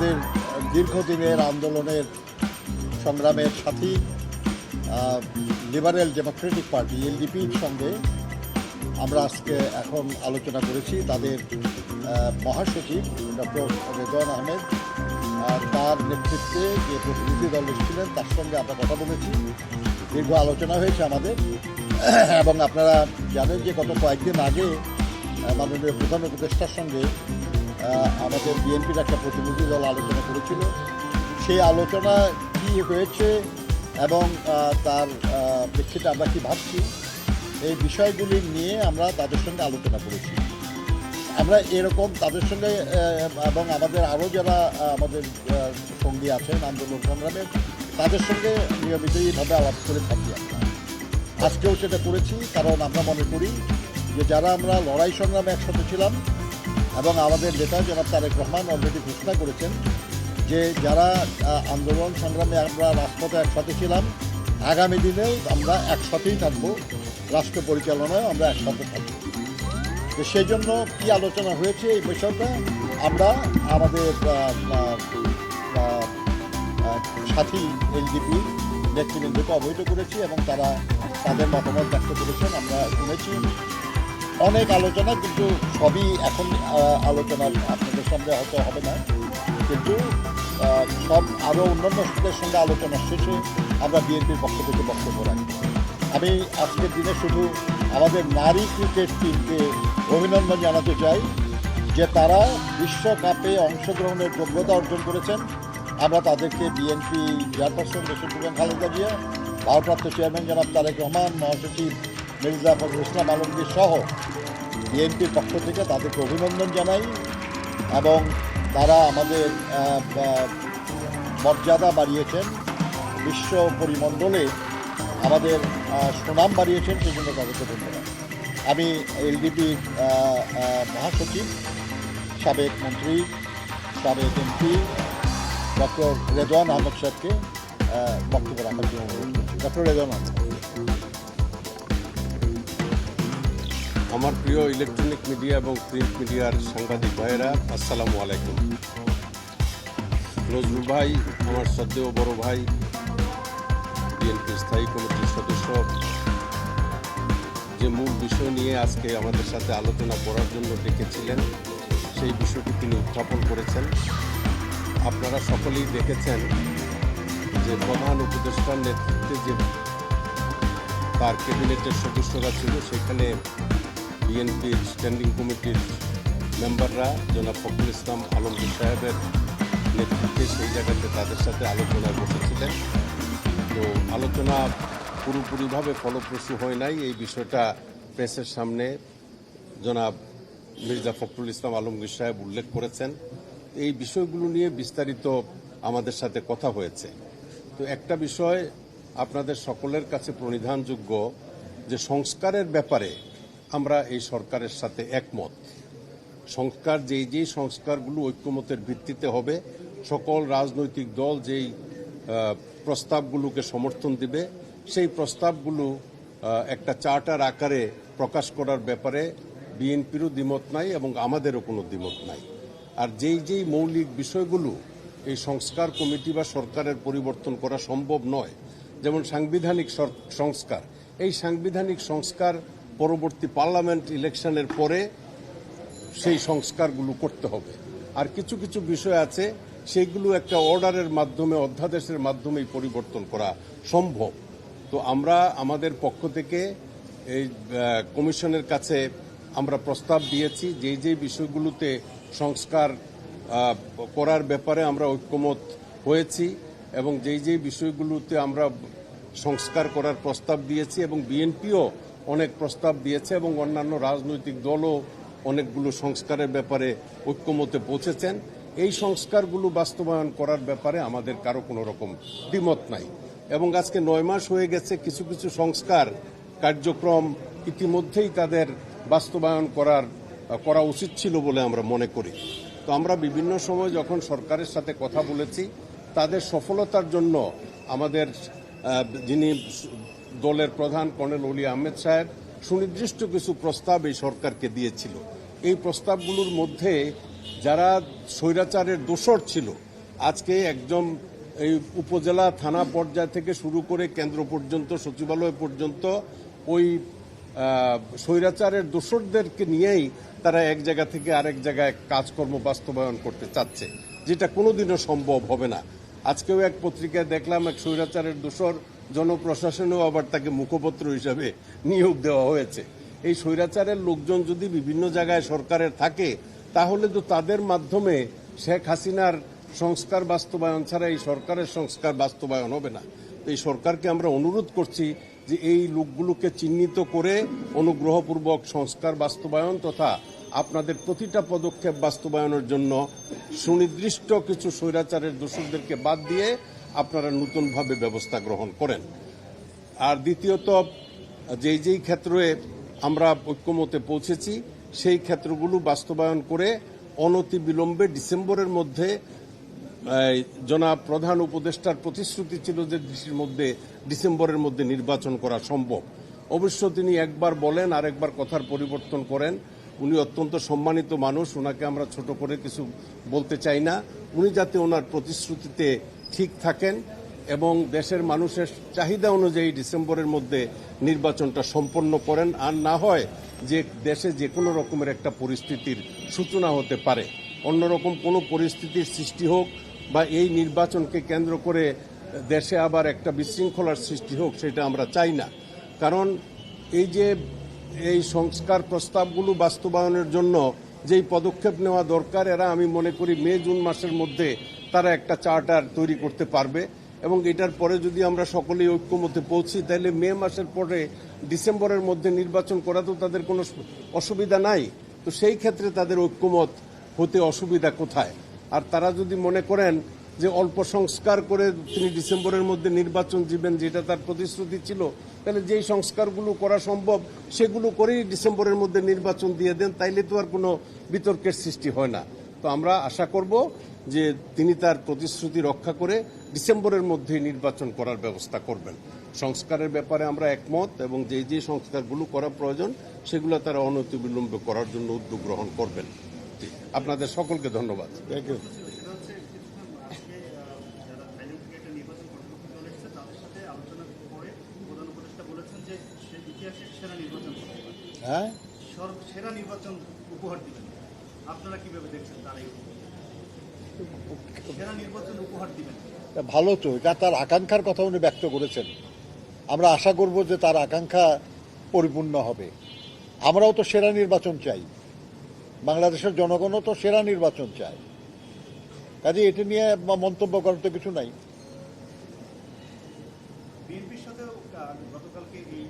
আমাদের দীর্ঘদিনের আন্দোলনের সংগ্রামের সাথী লিবারেল ডেমোক্রেটিক পার্টি এলডিপির সঙ্গে আমরা আজকে এখন আলোচনা করেছি। তাদের মহাসচিব ডক্টর রেদওয়ান আহমেদ তার নেতৃত্বে যে প্রতিনিধি দল এসেছিলেন তার সঙ্গে আমরা কথা বলেছি, দীর্ঘ আলোচনা হয়েছে আমাদের। এবং আপনারা জানেন যে গত কয়েকদিন আগে মাননীয় প্রধান উপদেষ্টার সঙ্গে আমাদের বিএনপির একটা প্রতিনিধি দল আলোচনা করেছিল। সেই আলোচনা কী হয়েছে এবং তার প্রেক্ষিতে আমরা কী ভাবছি, এই বিষয়গুলি নিয়ে আমরা তাদের সঙ্গে আলোচনা করেছি। আমরা এরকম তাদের সঙ্গে এবং আমাদের আরও যারা আমাদের সঙ্গী আছেন আন্দোলন সংগ্রামের, তাদের সঙ্গে নিয়মিতইভাবে আলাপ করে থাকি। আমরা আজকেও সেটা করেছি, কারণ আমরা মনে করি যে যারা আমরা লড়াই সংগ্রামে একসাথে ছিলাম এবং আমাদের নেতা জনাব তারেক রহমান অলরেডি ঘোষণা করেছেন যে যারা আন্দোলন সংগ্রামে আমরা রাজপথে একসাথে ছিলাম, আগামী দিনেও আমরা একসাথেই থাকবো, রাষ্ট্র পরিচালনায় আমরা একসাথে থাকবো। তো সেই জন্য কী আলোচনা হয়েছে এই বিষয়টা আমরা আমাদের সাথী এলডিপি নেতৃবৃন্দকে অবহিত করেছি এবং তারা তাদের মতামত ব্যক্ত করেছেন, আমরা শুনেছি। অনেক আলোচনা, কিন্তু সবই এখন আলোচনা আপনাদের সামনে হয়তো হবে না, কিন্তু সব আরও অন্যান্যদের সঙ্গে আলোচনা শেষে আমরা বিএনপির পক্ষ থেকে বক্তব্য রাখি। আমি আজকের দিনে শুধু আমাদের নারী ক্রিকেট টিমকে অভিনন্দন জানাতে চাই যে তারা বিশ্বকাপে অংশগ্রহণের যোগ্যতা অর্জন করেছেন। আমরা তাদেরকে বিএনপি চেয়ারপারসন দেশের বেগম খালেদা জিয়া, ভারপ্রাপ্ত চেয়ারম্যান জনাব তারেক রহমান, মহাসচিব মির্জা ফখরুল ইসলাম আলমগীর সহ বিএনপির পক্ষ থেকে তাদেরকে অভিনন্দন জানাই এবং তারা আমাদের মর্যাদা বাড়িয়েছেন, বিশ্ব পরিমণ্ডলে আমাদের সুনাম বাড়িয়েছেন, সেই জন্য তাদেরকে ধন্যবাদ। আমি এলডিপির মহাসচিব, সাবেক মন্ত্রী, সাবেক এমপি ডক্টর রেদওয়ান আহমেদ সাহেবকে বক্তব্য রাখার জন্য অনুরোধ করছি। ডক্টর রেদওয়ান আহমেদ। আমার প্রিয় ইলেকট্রনিক মিডিয়া এবং প্রিন্ট মিডিয়ার সাংবাদিক ভাইয়েরা, আসসালামু আলাইকুম। নজরুল ভাই আমার শ্রদ্ধেয় বড় ভাই, বিএনপি স্থায়ী কমিটির সদস্য, যে মূল বিষয় নিয়ে আজকে আমাদের সাথে আলোচনা করার জন্য ডেকেছিলেন সেই বিষয়টি তিনি উত্থাপন করেছেন। আপনারা সকলেই দেখেছেন যে প্রধান উপদেষ্টার নেতৃত্বে যে তার ক্যাবিনেটের সদস্যরা ছিল, সেখানে বিএনপির স্ট্যান্ডিং কমিটির মেম্বাররা জনাব ফখরুল ইসলাম আলমগীর সাহেবের নেতৃত্বে সেই জায়গাতে তাদের সাথে আলোচনায় বসেছিলেন। তো আলোচনা পুরোপুরিভাবে ফলপ্রসূ হয় নাই, এই বিষয়টা প্রেসের সামনে জনাব মির্জা ফখরুল ইসলাম আলমগীর সাহেব উল্লেখ করেছেন। এই বিষয়গুলো নিয়ে বিস্তারিত আমাদের সাথে কথা হয়েছে। তো একটা বিষয় আপনাদের সকলের কাছে প্রণিধানযোগ্য যে সংস্কারের ব্যাপারে আমরা এই সরকারের সাথে একমত। সংস্কার যেই সংস্কারগুলো ঐক্যমতের ভিত্তিতে হবে, সকল রাজনৈতিক দল যেই প্রস্তাবগুলোকে সমর্থন দিবে, সেই প্রস্তাবগুলো একটা চার্টার আকারে প্রকাশ করার ব্যাপারে বিএনপিরও দ্বিমত নাই এবং আমাদেরও কোনো দ্বিমত নাই। আর যেই মৌলিক বিষয়গুলো এই সংস্কার কমিটি বা সরকারের পরিবর্তন করা সম্ভব নয়, যেমন সাংবিধানিক সংস্কার, এই সাংবিধানিক সংস্কার পরবর্তী পার্লামেন্ট ইলেকশনের পরে সেই সংস্কারগুলো করতে হবে। আর কিছু কিছু বিষয় আছে সেগুলো একটা অর্ডারের মাধ্যমে, অধ্যাদেশের মাধ্যমেই পরিবর্তন করা সম্ভব। তো আমরা আমাদের পক্ষ থেকে এই কমিশনের কাছে আমরা প্রস্তাব দিয়েছি যেই বিষয়গুলোতে সংস্কার করার ব্যাপারে আমরা ঐক্যমত হয়েছি এবং যেই বিষয়গুলোতে আমরা সংস্কার করার প্রস্তাব দিয়েছি এবং বিএনপিও অনেক প্রস্তাব দিয়েছে এবং অন্যান্য রাজনৈতিক দলও অনেকগুলো সংস্কারের ব্যাপারে ঐক্যমতে পৌঁছেছেন। এই সংস্কারগুলো বাস্তবায়ন করার ব্যাপারে আমাদের কারো কোনো রকম দ্বিমত নাই এবং আজকে 9 মাস হয়ে গেছে, কিছু কিছু সংস্কার কার্যক্রম ইতিমধ্যেই তাদের বাস্তবায়ন করা উচিত ছিল বলে আমরা মনে করি। তো আমরা বিভিন্ন সময় যখন সরকারের সাথে কথা বলেছি, তাদের সফলতার জন্য আমাদের যিনি দলের প্রধান কর্নেল ওলি আহমেদ সাহেব সুনির্দিষ্ট কিছু প্রস্তাব এই সরকারকে দিয়েছিল। এই প্রস্তাবগুলোর মধ্যে যারা স্বৈরাচারের দোসর ছিল আজকে একদম এই উপজেলা থানা পর্যায় থেকে শুরু করে কেন্দ্র পর্যন্ত সচিবালয় পর্যন্ত ওই স্বৈরাচারের দোসরদেরকে নিয়েই তারা এক জায়গা থেকে আরেক জায়গায় কাজকর্ম বাস্তবায়ন করতে চাচ্ছে, যেটা কোনোদিনও সম্ভব হবে না। আজকেও এক পত্রিকায় দেখলাম এক স্বৈরাচারের দোসর জনপ্রশাসনেও আবার তাকে মুখপত্র হিসাবে নিয়োগ দেওয়া হয়েছে। এই স্বৈরাচারের লোকজন যদি বিভিন্ন জায়গায় সরকারের থাকে তাহলে তো তাদের মাধ্যমে শেখ হাসিনার সংস্কার বাস্তবায়ন ছাড়া এই সরকারের সংস্কার বাস্তবায়ন হবে না। তো এই সরকারকে আমরা অনুরোধ করছি যে এই লোকগুলোকে চিহ্নিত করে অনুগ্রহপূর্বক সংস্কার বাস্তবায়ন তথা আপনাদের প্রতিটা পদক্ষেপ বাস্তবায়নের জন্য সুনির্দিষ্ট কিছু স্বৈরাচারের দোষীদেরকে বাদ দিয়ে আপনারা নতুনভাবে ব্যবস্থা গ্রহণ করেন। আর দ্বিতীয়ত, যেই ক্ষেত্রে আমরা ঐক্যমতে পৌঁছেছি সেই ক্ষেত্রগুলো বাস্তবায়ন করে অনতিবিলম্বে ডিসেম্বরের মধ্যে জনাব প্রধান উপদেষ্টার প্রতিশ্রুতি ছিল যে ডিসেম্বরের মধ্যে নির্বাচন করা সম্ভব। অবশ্য তিনি একবার বলেন আর একবার কথার পরিবর্তন করেন। উনি অত্যন্ত সম্মানিত মানুষ, ওনাকে আমরা ছোট করে কিছু বলতে চাই না। উনি যাতে ওনার প্রতিশ্রুতিতে ঠিক থাকেন এবং দেশের মানুষের চাহিদা অনুযায়ী ডিসেম্বরের মধ্যে নির্বাচনটা সম্পন্ন করেন, আর না হয় যে দেশে যে কোনো রকমের একটা পরিস্থিতির সূচনা হতে পারে, অন্যরকম কোনো পরিস্থিতির সৃষ্টি হোক বা এই নির্বাচনকে কেন্দ্র করে দেশে আবার একটা বিশৃঙ্খলার সৃষ্টি হোক, সেটা আমরা চাই না। কারণ এই সংস্কার প্রস্তাবগুলো বাস্তবায়নের জন্য যেই পদক্ষেপ নেওয়া দরকার, এরা আমি মনে করি মে জুন মাসের মধ্যে তারা একটা চার্টার তৈরি করতে পারবে এবং এটার পরে যদি আমরা সকলেই ঐক্যমতে পৌঁছি তাহলে মে মাসের পরে ডিসেম্বরের মধ্যে নির্বাচন করা তো তাদের কোনো অসুবিধা নাই। তো সেই ক্ষেত্রে তাদের ঐক্যমত হতে অসুবিধা কোথায়? আর তারা যদি মনে করেন যে অল্প সংস্কার করে তিনি ডিসেম্বরের মধ্যে নির্বাচন দিবেন, যেটা তার প্রতিশ্রুতি ছিল, তাহলে যেই সংস্কারগুলো করা সম্ভব সেগুলো করেই ডিসেম্বরের মধ্যে নির্বাচন দিয়ে দেন, তাইলে তো আর কোনো বিতর্কের সৃষ্টি হয় না। তো আমরা আশা করব যে তিনি তার প্রতিশ্রুতি রক্ষা করে ডিসেম্বরের মধ্যে নির্বাচন করার ব্যবস্থা করবেন। সংস্কারের ব্যাপারে আমরা একমত এবং যে সংস্কারগুলো করা প্রয়োজন সেগুলো তারা অনতিবিলম্বে করার জন্য উদ্যোগ গ্রহণ করবেন। আপনাদের সকলকে ধন্যবাদ। Thank you. হ্যাঁ, সেরা নির্বাচন উপহার দিবেন, আপনারা কিভাবে দেখছেন? তারাই সেরা নির্বাচন উপহার দিবেন, ভালো তো, এটা তার আকাঙ্ক্ষার কথা উনি ব্যক্ত করেছেন। আমরা আশা করব যে তার আকাঙ্ক্ষা পরিপূর্ণ হবে। আমরাও তো সেরা নির্বাচন চাই, বাংলাদেশের জনগণও তো সেরা নির্বাচন চায়। কাজে এটি নিয়ে মন্তব্য করার তো কিছু নাই। বিএনপির সাথেও গতকালকে এই